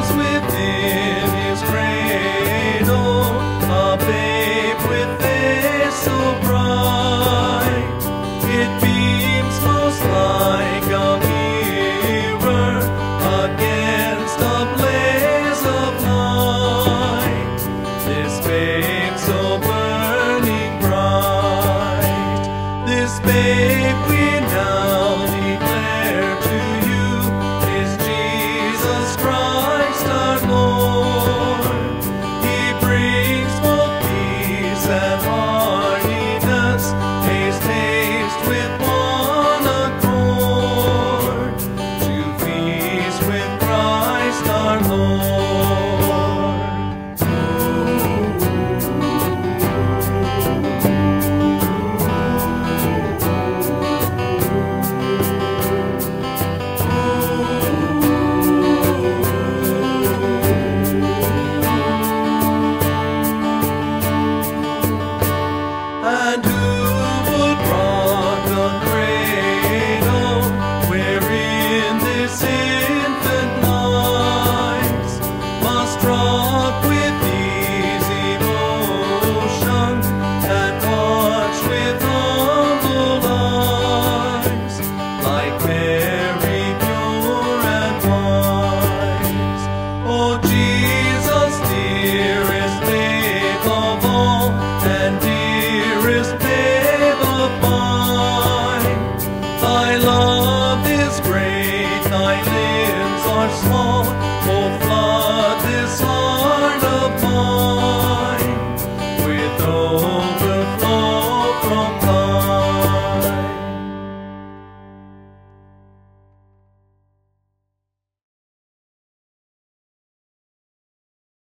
was within his cradle, a babe with face so bright. It beams most like a mirror against a blaze of light. This babe so burning bright, this babe